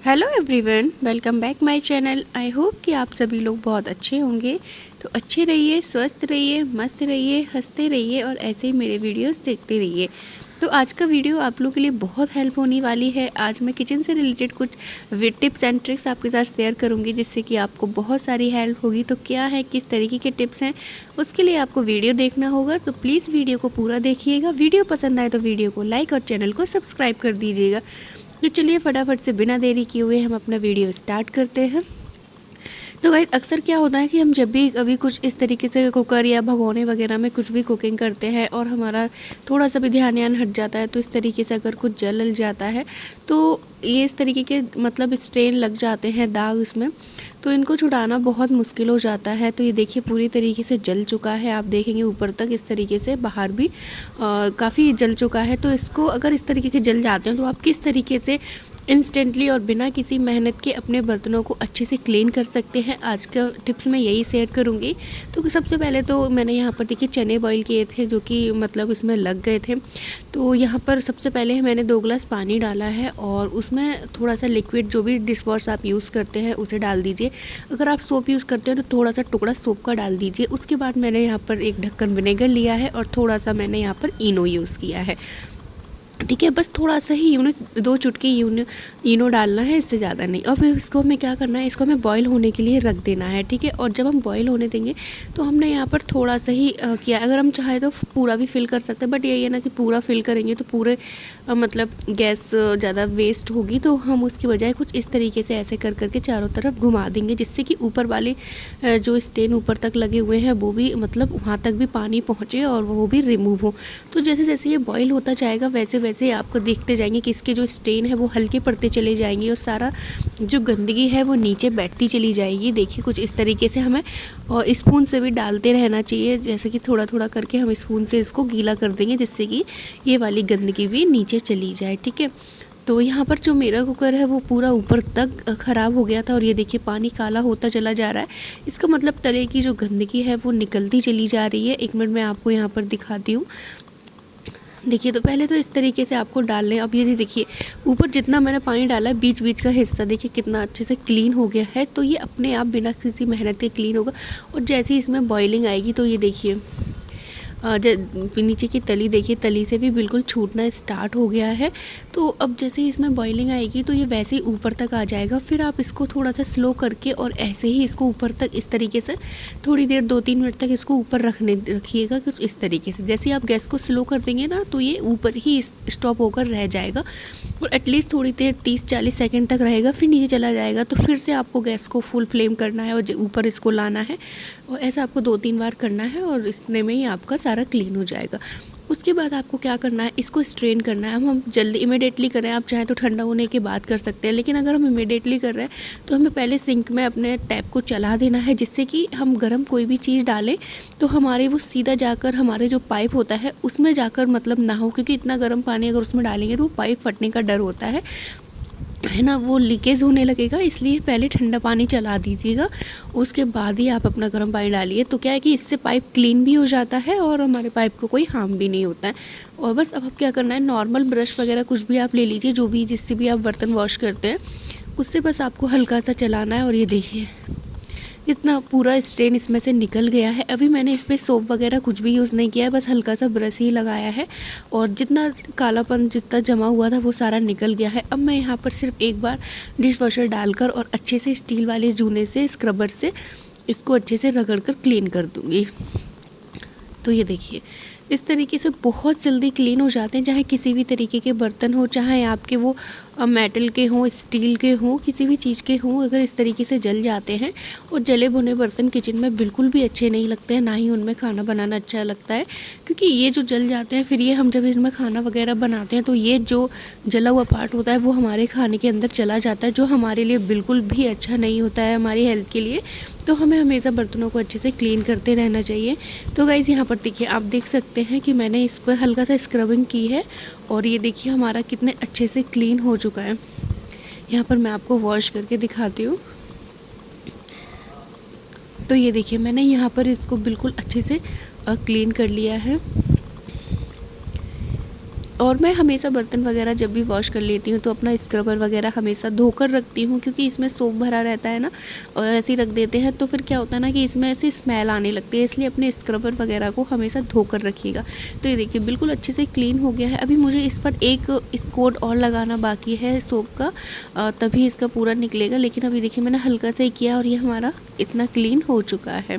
Hello everyone, welcome back my channel. I hope कि आप सभी लोग बहुत अच्छे होंगे। तो अच्छे रहिए, स्वस्थ रहिए, मस्त रहिए, हंसते रहिए और ऐसे ही मेरे वीडियोस देखते रहिए। तो आज का वीडियो आप लोगों के लिए बहुत हेल्प होने वाली है। आज मैं किचन से रिलेटेड कुछ टिप्स एंड ट्रिक्स आपके साथ शेयर करूंगी जिससे कि आपको बहुत सारी हेल्प होगी। तो क्या है, किस तरीके के टिप्स हैं, उसके लिए आपको वीडियो देखना होगा। तो प्लीज़ वीडियो को पूरा देखिएगा। वीडियो पसंद आए तो वीडियो को लाइक और चैनल को सब्सक्राइब कर दीजिएगा। तो चलिए फटाफट से बिना देरी किए हुए हम अपना वीडियो स्टार्ट करते हैं। तो गाइस, अक्सर क्या होता है कि हम जब भी कभी कुछ इस तरीके से कुकर या भगोने वगैरह में कुछ भी कुकिंग करते हैं और हमारा थोड़ा सा भी ध्यान हट जाता है, तो इस तरीके से अगर कुछ जल जाता है तो ये इस तरीके के मतलब स्ट्रेन लग जाते हैं, दाग इसमें, तो इनको छुड़ाना बहुत मुश्किल हो जाता है। तो ये देखिए पूरी तरीके से जल चुका है, आप देखेंगे ऊपर तक इस तरीके से, बाहर भी काफ़ी जल चुका है। तो इसको अगर इस तरीके के जल जाते हैं तो आप किस तरीके से इंस्टेंटली और बिना किसी मेहनत के अपने बर्तनों को अच्छे से क्लीन कर सकते हैं, आज का टिप्स मैं यही शेयर करूंगी। तो सबसे पहले तो मैंने यहाँ पर देखिए चने बॉईल किए थे जो कि मतलब इसमें लग गए थे। तो यहाँ पर सबसे पहले मैंने 2 गिलास पानी डाला है और उसमें थोड़ा सा लिक्विड, जो भी डिश वॉश आप यूज़ करते हैं उसे डाल दीजिए। अगर आप सोप यूज़ करते हैं तो थोड़ा सा टुकड़ा सोप का डाल दीजिए। उसके बाद मैंने यहाँ पर एक ढक्कन विनेगर लिया है और थोड़ा सा मैंने यहाँ पर इनो यूज़ किया है। ठीक है, बस थोड़ा सा ही यूनो 2 चुटकी इनो डालना है, इससे ज़्यादा नहीं। और फिर इसको हमें क्या करना है, इसको हमें बॉईल होने के लिए रख देना है। ठीक है, और जब हम बॉईल होने देंगे तो हमने यहाँ पर थोड़ा सा ही किया। अगर हम चाहें तो पूरा भी फिल कर सकते हैं, बट यही है ना कि पूरा फिल करेंगे तो पूरे मतलब गैस ज़्यादा वेस्ट होगी। तो हम उसकी बजाय कुछ इस तरीके से ऐसे कर करके चारों तरफ घुमा देंगे, जिससे कि ऊपर वाले जो स्टेन ऊपर तक लगे हुए हैं वो भी मतलब वहाँ तक भी पानी पहुँचे और वो भी रिमूव हो। तो जैसे जैसे ये बॉईल होता जाएगा वैसे वैसे आपको देखते जाएंगे कि इसके जो स्टेन है वो हल्के पड़ते चले जाएंगे और सारा जो गंदगी है वो नीचे बैठती चली जाएगी। देखिए कुछ इस तरीके से हमें और स्पून से भी डालते रहना चाहिए, जैसे कि थोड़ा थोड़ा करके हम स्पून से इसको गीला कर देंगे जिससे कि ये वाली गंदगी भी नीचे चली जाए। ठीक है, तो यहाँ पर जो मेरा कुकर है वो पूरा ऊपर तक ख़राब हो गया था और ये देखिए पानी काला होता चला जा रहा है। इसका मतलब तले की जो गंदगी है वो निकलती चली जा रही है। 1 मिनट में आपको यहाँ पर दिखाती हूँ। देखिए, तो पहले तो इस तरीके से आपको डाल लें। अब ये देखिए ऊपर जितना मैंने पानी डाला है, बीच बीच का हिस्सा देखिए कितना अच्छे से क्लीन हो गया है। तो ये अपने आप बिना किसी मेहनत के क्लीन होगा। और जैसे ही इसमें बॉइलिंग आएगी तो ये देखिए नीचे की तली देखिए, तली से भी बिल्कुल छूटना स्टार्ट हो गया है। तो अब जैसे ही इसमें बॉइलिंग आएगी तो ये वैसे ही ऊपर तक आ जाएगा। फिर आप इसको थोड़ा सा स्लो करके और ऐसे ही इसको ऊपर तक इस तरीके से थोड़ी देर 2-3 मिनट तक इसको ऊपर रखिएगा कुछ इस तरीके से। जैसे ही आप गैस को स्लो कर देंगे ना तो ये ऊपर ही स्टॉप होकर रह जाएगा और एटलीस्ट थोड़ी देर 30-40 सेकेंड तक रहेगा, फिर नीचे चला जाएगा। तो फिर से आपको गैस को फुल फ्लेम करना है और ऊपर इसको लाना है और ऐसा आपको 2-3 बार करना है और इतने में ही आपका सारा क्लीन हो जाएगा। उसके बाद आपको क्या करना है, इसको स्ट्रेन करना है। हम जल्दी इमिडिएटली करें, आप चाहें तो ठंडा होने के बाद कर सकते हैं, लेकिन अगर हम इमिडिएटली कर रहे हैं तो हमें पहले सिंक में अपने टैप को चला देना है, जिससे कि हम गर्म कोई भी चीज़ डालें तो हमारे वो सीधा जाकर हमारे जो पाइप होता है उसमें जाकर मतलब ना हो, क्योंकि इतना गर्म पानी अगर उसमें डालेंगे तो वो पाइप फटने का डर होता है ना, वो लीकेज होने लगेगा। इसलिए पहले ठंडा पानी चला दीजिएगा, उसके बाद ही आप अपना गर्म पानी डालिए। तो क्या है कि इससे पाइप क्लीन भी हो जाता है और हमारे पाइप को कोई हार्म भी नहीं होता है। और बस अब क्या करना है, नॉर्मल ब्रश वगैरह कुछ भी आप ले लीजिए, जो भी जिससे भी आप बर्तन वॉश करते हैं उससे बस आपको हल्का सा चलाना है और ये देखिए इतना पूरा स्ट्रेन इसमें से निकल गया है। अभी मैंने इस पर सोप वगैरह कुछ भी यूज़ नहीं किया है, बस हल्का सा ब्रश ही लगाया है और जितना कालापन जितना जमा हुआ था वो सारा निकल गया है। अब मैं यहाँ पर सिर्फ एक बार डिश वॉशर डालकर और अच्छे से स्टील वाले जूने से स्क्रबर से इसको अच्छे से रगड़ कर क्लीन कर दूँगी। तो ये देखिए इस तरीके से बहुत जल्दी क्लीन हो जाते हैं, चाहे किसी भी तरीके के बर्तन हो, चाहे आपके वो मेटल के हों, स्टील के हों, किसी भी चीज़ के हों। अगर इस तरीके से जल जाते हैं और जले भुने बर्तन किचन में बिल्कुल भी अच्छे नहीं लगते हैं, ना ही उनमें खाना बनाना अच्छा लगता है, क्योंकि ये जो जल जाते हैं फिर ये हम जब इसमें खाना वगैरह बनाते हैं तो ये जो जला हुआ पार्ट होता है वो हमारे खाने के अंदर चला जाता है, जो हमारे लिए बिल्कुल भी अच्छा नहीं होता है हमारी हेल्थ के लिए। तो हमें हमेशा बर्तनों को अच्छे से क्लीन करते रहना चाहिए। तो गाइज़ यहाँ पर देखिए आप देख सकते हैं कि मैंने इस पर हल्का सा स्क्रबिंग की है और ये देखिए हमारा कितने अच्छे से क्लीन हो चुका है। यहाँ पर मैं आपको वॉश करके दिखाती हूँ। तो ये देखिए मैंने यहाँ पर इसको बिल्कुल अच्छे से क्लीन कर लिया है और मैं हमेशा बर्तन वगैरह जब भी वॉश कर लेती हूँ तो अपना स्क्रबर वगैरह हमेशा धोकर रखती हूँ, क्योंकि इसमें सोप भरा रहता है ना, और ऐसे ही रख देते हैं तो फिर क्या होता है ना कि इसमें ऐसी स्मेल आने लगती है, इसलिए अपने स्क्रबर वगैरह को हमेशा धोकर रखिएगा। तो ये देखिए बिल्कुल अच्छे से क्लीन हो गया है। अभी मुझे इस पर एक कोट और लगाना बाकी है सोप का, तभी इसका पूरा निकलेगा, लेकिन अभी देखिए मैंने हल्का सा ही किया और ये हमारा इतना क्लीन हो चुका है।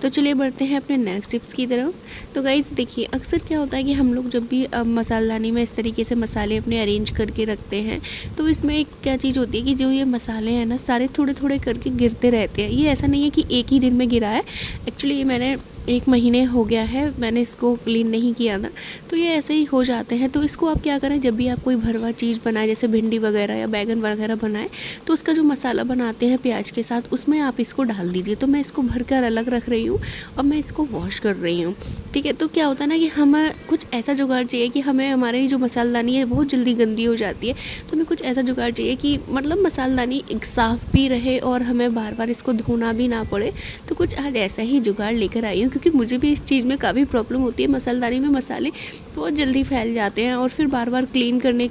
तो चलिए बढ़ते हैं अपने नेक्स्ट टिप्स की तरफ। तो गाइस देखिए अक्सर क्या होता है कि हम लोग जब भी मसालदानी में इस तरीके से मसाले अपने अरेंज करके रखते हैं, तो इसमें एक क्या चीज़ होती है कि जो ये मसाले हैं ना सारे थोड़े थोड़े करके गिरते रहते हैं। ये ऐसा नहीं है कि एक ही दिन में गिरा है, एक्चुअली ये मैंने 1 महीने हो गया है मैंने इसको क्लीन नहीं किया था, तो ये ऐसे ही हो जाते हैं। तो इसको आप क्या करें, जब भी आप कोई भरवा चीज़ बनाए जैसे भिंडी वगैरह या बैगन वगैरह बनाएं, तो उसका जो मसाला बनाते हैं प्याज के साथ उसमें आप इसको डाल दीजिए। तो मैं इसको भर कर अलग रख रही हूँ और मैं इसको वॉश कर रही हूँ, ठीक है। तो क्या होता है ना कि हमें कुछ ऐसा जुगाड़ चाहिए कि हमें हमारी जो मसालदानी है बहुत जल्दी गंदी हो जाती है, तो हमें कुछ ऐसा जुगाड़ चाहिए कि मतलब मसालदानी एक साफ़ भी रहे और हमें बार बार इसको धोना भी ना पड़े। तो कुछ आज ऐसा ही जुगाड़ लेकर आई हूँ, क्योंकि मुझे भी इस चीज़ में काफ़ी प्रॉब्लम होती है। मसालदानी में मसाले बहुत जल्दी फैल जाते हैं और फिर बार बार क्लीन करने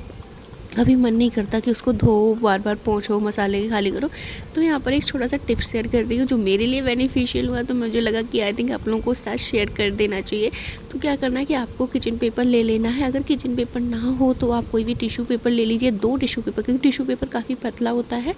कभी मन नहीं करता कि उसको धो बार बार पोंछो मसाले खाली करो। तो यहाँ पर एक छोटा सा टिप्स शेयर कर रही हूँ जो मेरे लिए बेनिफिशियल हुआ, तो मुझे लगा कि आई थिंक आप लोगों को साथ शेयर कर देना चाहिए। तो क्या करना है कि आपको किचन पेपर ले लेना है। अगर किचन पेपर ना हो तो आप कोई भी टिश्यू पेपर ले लीजिए, 2 टिश्यू पेपर, क्योंकि टिश्यू पेपर काफ़ी पतला होता है,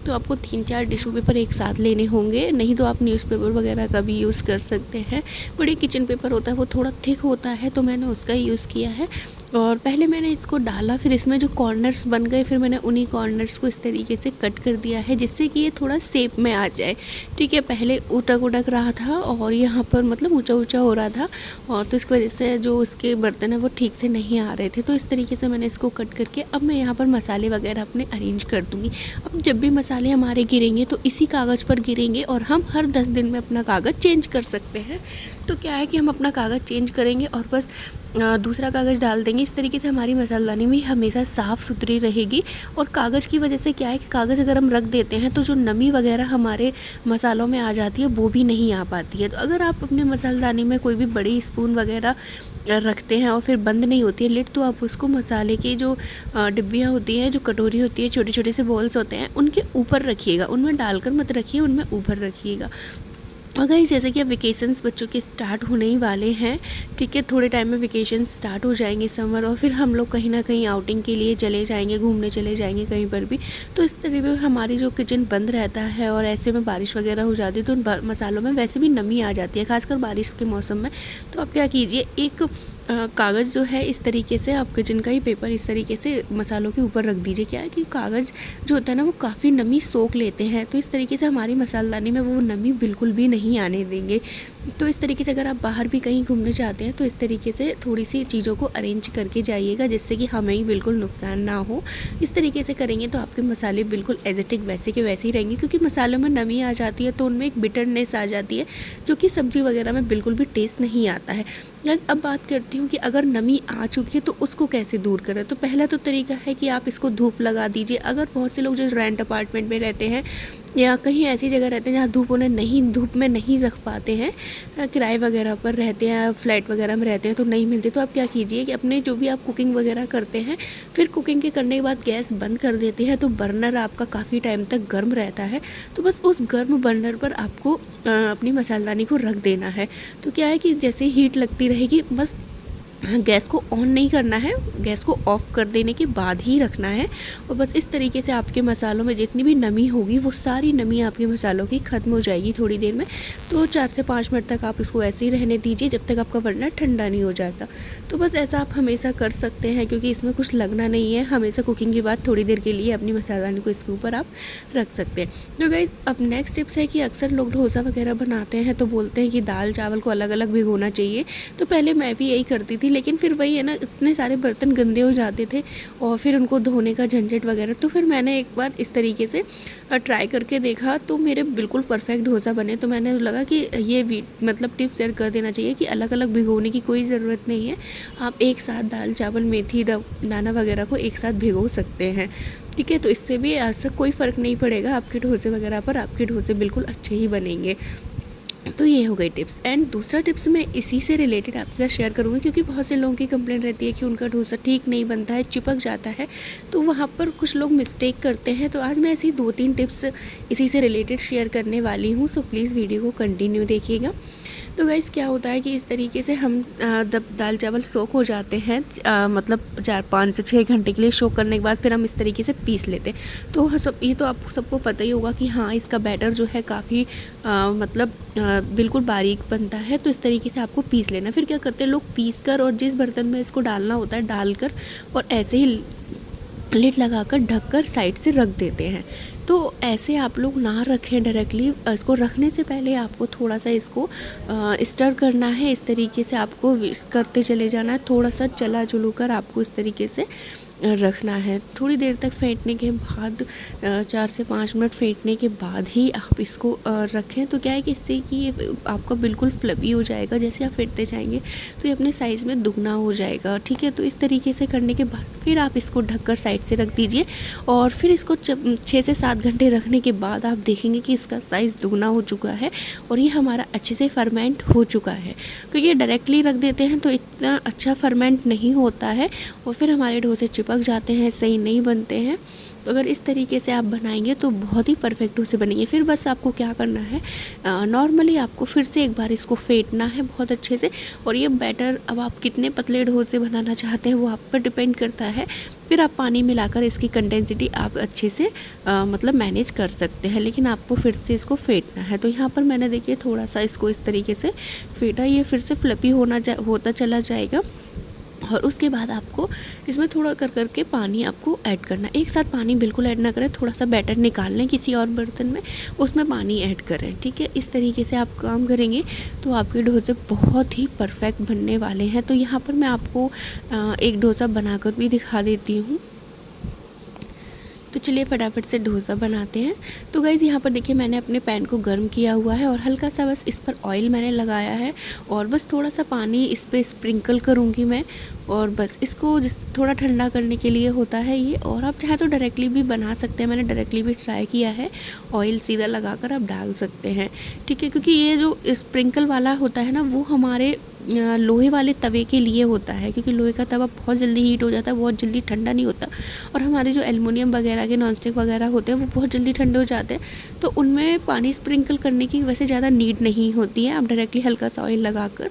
तो आपको 3-4 टिश्यू पेपर एक साथ लेने होंगे। नहीं तो आप न्यूज़पेपर वगैरह का भी यूज़ कर सकते हैं। बड़ी किचन पेपर होता है वो थोड़ा थिक होता है, तो मैंने उसका ही यूज़ किया है। और पहले मैंने इसको डाला, फिर इसमें जो कॉर्नर्स बन गए, फिर मैंने उन्हीं कॉर्नर्स को इस तरीके से कट कर दिया है जिससे कि ये थोड़ा शेप में आ जाए, ठीक है। पहले उटक उटक रहा था और यहाँ पर मतलब ऊंचा ऊंचा हो रहा था, और तो इसकी वजह से जो उसके बर्तन है वो ठीक से नहीं आ रहे थे। तो इस तरीके से मैंने इसको कट करके अब मैं यहाँ पर मसाले वगैरह अपने अरेंज कर दूँगी। अब जब भी मसाले हमारे गिरेंगे तो इसी कागज़ पर गिरेंगे, और हम हर 10 दिन में अपना कागज़ चेंज कर सकते हैं। तो क्या है कि हम अपना कागज़ चेंज करेंगे और बस दूसरा कागज़ डाल देंगे। इस तरीके से हमारी मसालदानी भी हमेशा साफ़ सुथरी रहेगी। और कागज़ की वजह से क्या है कि कागज़ अगर हम रख देते हैं तो जो नमी वगैरह हमारे मसालों में आ जाती है वो भी नहीं आ पाती है। तो अगर आप अपने मसालदानी में कोई भी बड़ी स्पून वगैरह रखते हैं और फिर बंद नहीं होती है लिड, तो आप उसको मसाले की जो डिब्बियाँ होती हैं, जो कटोरी होती है, छोटे छोटे से बॉल्स होते हैं, उनके ऊपर रखिएगा। उनमें डालकर मत रखिए, उनमें ऊपर रखिएगा। अगर जैसे कि अब वेकेशंस बच्चों के स्टार्ट होने ही वाले हैं, ठीक है, थोड़े टाइम में वेकेशन स्टार्ट हो जाएंगे समर, और फिर हम लोग कहीं ना कहीं आउटिंग के लिए चले जाएंगे, घूमने चले जाएंगे कहीं पर भी। तो इस तरीके में हमारी जो किचन बंद रहता है और ऐसे में बारिश वगैरह हो जाती है तो उन मसालों में वैसे भी नमी आ जाती है, खासकर बारिश के मौसम में। तो आप क्या कीजिए, एक कागज़ जो है इस तरीके से आप किचन का ही पेपर इस तरीके से मसालों के ऊपर रख दीजिए। क्या है कि कागज़ जो होता है ना वो काफ़ी नमी सोख लेते हैं, तो इस तरीके से हमारी मसालदानी में वो नमी बिल्कुल भी नहीं आने देंगे। तो इस तरीके से अगर आप बाहर भी कहीं घूमने जाते हैं तो इस तरीके से थोड़ी सी चीज़ों को अरेंज करके जाइएगा, जिससे कि हमें ही बिल्कुल नुकसान ना हो। इस तरीके से करेंगे तो आपके मसाले बिल्कुल एज इट इज़ वैसे के वैसे ही रहेंगे, क्योंकि मसालों में नमी आ जाती है तो उनमें एक बिटरनेस आ जाती है जो कि सब्ज़ी वगैरह में बिल्कुल भी टेस्ट नहीं आता है। अब बात करती हूँ कि अगर नमी आ चुकी है तो उसको कैसे दूर करें। तो पहला तो तरीका है कि आप इसको धूप लगा दीजिए। अगर बहुत से लोग जो रेंट अपार्टमेंट में रहते हैं या कहीं ऐसी जगह रहते हैं जहाँ धूप में नहीं रख पाते हैं, किराए वगैरह पर रहते हैं, फ्लैट वगैरह में रहते हैं तो नहीं मिलते, तो आप क्या कीजिए कि अपने जो भी आप कुकिंग वगैरह करते हैं, फिर कुकिंग के करने के बाद गैस बंद कर देते हैं, तो बर्नर आपका काफ़ी टाइम तक गर्म रहता है। तो बस उस गर्म बर्नर पर आपको अपनी मसालदानी को रख देना है। तो क्या है कि जैसे हीट लगती रहेगी, बस गैस को ऑन नहीं करना है, गैस को ऑफ़ कर देने के बाद ही रखना है। और बस इस तरीके से आपके मसालों में जितनी भी नमी होगी वो सारी नमी आपके मसालों की ख़त्म हो जाएगी थोड़ी देर में। तो 4 से 5 मिनट तक आप इसको ऐसे ही रहने दीजिए जब तक आपका बर्नर ठंडा नहीं हो जाता। तो बस ऐसा आप हमेशा कर सकते हैं, क्योंकि इसमें कुछ लगना नहीं है। हमेशा कुकिंग के बाद थोड़ी देर के लिए अपनी मसालदानी को इसके ऊपर आप रख सकते हैं। तो गाइस अब नेक्स्ट टिप्स है कि अक्सर लोग डोसा वगैरह बनाते हैं तो बोलते हैं कि दाल चावल को अलग अलग भिगोना चाहिए। तो पहले मैं भी यही करती थी, लेकिन फिर वही है ना, इतने सारे बर्तन गंदे हो जाते थे और फिर उनको धोने का झंझट वगैरह। तो फिर मैंने एक बार इस तरीके से ट्राई करके देखा तो मेरे बिल्कुल परफेक्ट डोसा बने। तो मैंने लगा कि ये मतलब टिप शेयर कर देना चाहिए कि अलग अलग भिगोने की कोई ज़रूरत नहीं है। आप एक साथ दाल चावल मेथी दाना वगैरह को एक साथ भिगो सकते हैं, ठीक है। तो इससे भी ऐसा कोई फ़र्क नहीं पड़ेगा आपके डोसे वगैरह पर, आपके डोसे बिल्कुल अच्छे ही बनेंगे। तो ये हो गई टिप्स। एंड दूसरा टिप्स मैं इसी से रिलेटेड आपके साथ शेयर करूँगी, क्योंकि बहुत से लोगों की कंप्लेंट रहती है कि उनका डोसा ठीक नहीं बनता है, चिपक जाता है, तो वहाँ पर कुछ लोग मिस्टेक करते हैं। तो आज मैं ऐसी 2-3 टिप्स इसी से रिलेटेड शेयर करने वाली हूँ, सो प्लीज़ वीडियो को कंटिन्यू देखिएगा। तो गाइस क्या होता है कि इस तरीके से हम जब दाल चावल सोक हो जाते हैं, मतलब 4-5 से 6 घंटे के लिए सोक करने के बाद फिर हम इस तरीके से पीस लेते हैं। तो ये तो आप सबको पता ही होगा कि हाँ, इसका बैटर जो है काफ़ी मतलब बिल्कुल बारीक बनता है। तो इस तरीके से आपको पीस लेना। फिर क्या करते हैं लोग, पीस कर और जिस बर्तन में इसको डालना होता है डालकर और ऐसे ही लिड लगाकर ढककर साइड से रख देते हैं। तो ऐसे आप लोग ना रखें डायरेक्टली। इसको रखने से पहले आपको थोड़ा सा इसको स्टर करना है। इस तरीके से आपको विस्क करते चले जाना है, थोड़ा सा चला चलू कर आपको इस तरीके से रखना है। थोड़ी देर तक फेंटने के बाद 4 से 5 मिनट फेंटने के बाद ही आप इसको रखें। तो क्या है कि इससे कि ये आपका बिल्कुल फ्लफी हो जाएगा। जैसे आप फेंटते जाएंगे तो ये अपने साइज़ में दुगना हो जाएगा, ठीक है। तो इस तरीके से करने के बाद फिर आप इसको ढककर साइड से रख दीजिए और फिर इसको 6 से 7 घंटे रखने के बाद आप देखेंगे कि इसका साइज़ दुगना हो चुका है और ये हमारा अच्छे से फर्मेंट हो चुका है। क्योंकि डायरेक्टली रख देते हैं तो इतना अच्छा फर्मेंट नहीं होता है और फिर हमारे डोसे चिपक जाते हैं, सही नहीं बनते हैं। तो अगर इस तरीके से आप बनाएंगे तो बहुत ही परफेक्ट डोसे बनेंगे। फिर बस आपको क्या करना है, नॉर्मली आपको फिर से एक बार इसको फेंटना है बहुत अच्छे से। और ये बैटर अब आप कितने पतले डोसे बनाना चाहते हैं वो आप पर डिपेंड करता है। फिर आप पानी मिलाकर इसकी कंडेंसिटी आप अच्छे से मतलब मैनेज कर सकते हैं, लेकिन आपको फिर से इसको फेंटना है। तो यहाँ पर मैंने देखिए थोड़ा सा इसको इस तरीके से फेंटा, ये फिर से फ्लफी होता चला जाएगा। और उसके बाद आपको इसमें थोड़ा कर करके पानी आपको ऐड करना। एक साथ पानी बिल्कुल ऐड ना करें, थोड़ा सा बैटर निकाल लें किसी और बर्तन में, उसमें पानी ऐड करें, ठीक है। इस तरीके से आप काम करेंगे तो आपके डोसे बहुत ही परफेक्ट बनने वाले हैं। तो यहाँ पर मैं आपको एक डोसा बनाकर भी दिखा देती हूँ। तो चलिए फटाफट से डोसा बनाते हैं। तो गाइज़ यहाँ पर देखिए मैंने अपने पैन को गर्म किया हुआ है और हल्का सा बस इस पर ऑयल मैंने लगाया है और बस थोड़ा सा पानी इस पर स्प्रिंकल करूँगी मैं। और बस इसको थोड़ा ठंडा करने के लिए होता है ये। और आप चाहे तो डायरेक्टली भी बना सकते हैं, मैंने डायरेक्टली भी ट्राई किया है। ऑयल सीधा लगाकर आप डाल सकते हैं, ठीक है। क्योंकि ये जो स्प्रिंकल वाला होता है ना, वो हमारे लोहे वाले तवे के लिए होता है, क्योंकि लोहे का तवा बहुत जल्दी हीट हो जाता है, बहुत जल्दी ठंडा नहीं होता। और हमारे जो एल्युमिनियम वगैरह के नॉनस्टिक वगैरह होते हैं वो बहुत जल्दी ठंडे हो जाते हैं। तो उनमें पानी स्प्रिंकल करने की वैसे ज़्यादा नीड नहीं होती है, आप डायरेक्टली हल्का सा ऑयल लगाकर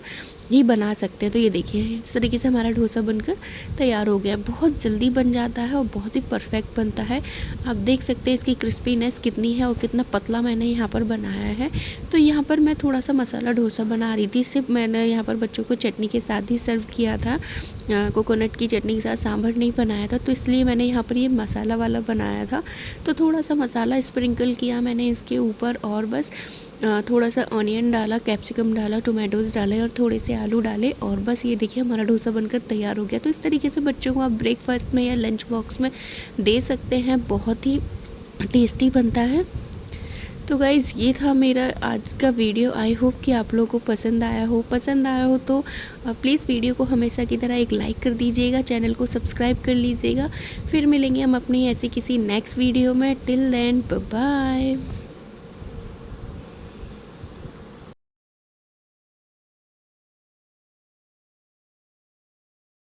ही बना सकते हैं। तो ये देखिए इस तरीके से हमारा डोसा बनकर तैयार हो गया। बहुत जल्दी बन जाता है और बहुत ही परफेक्ट बनता है। आप देख सकते हैं इसकी क्रिस्पीनेस कितनी है और कितना पतला मैंने यहाँ पर बनाया है। तो यहाँ पर मैं थोड़ा सा मसाला डोसा बना रही थी, सिर्फ मैंने यहाँ पर बच्चों को चटनी के साथ ही सर्व किया था। कोकोनट की चटनी के साथ सांभर नहीं बनाया था, तो इसलिए मैंने यहाँ पर ये मसाला वाला बनाया था। तो थोड़ा सा मसाला स्प्रिंकल किया मैंने इसके ऊपर और बस थोड़ा सा ऑनियन डाला, कैप्सिकम डाला, टोमेटोज़ डाले और थोड़े से आलू डाले और बस ये देखिए हमारा डोसा बनकर तैयार हो गया। तो इस तरीके से बच्चों को आप ब्रेकफास्ट में या लंच बॉक्स में दे सकते हैं, बहुत ही टेस्टी बनता है। तो गाइज़ ये था मेरा आज का वीडियो। आई होप कि आप लोगों को पसंद आया हो तो प्लीज़ वीडियो को हमेशा की तरह एक लाइक कर दीजिएगा, चैनल को सब्सक्राइब कर लीजिएगा। फिर मिलेंगे हम अपनी ऐसी किसी नेक्स्ट वीडियो में। Till then bye bye.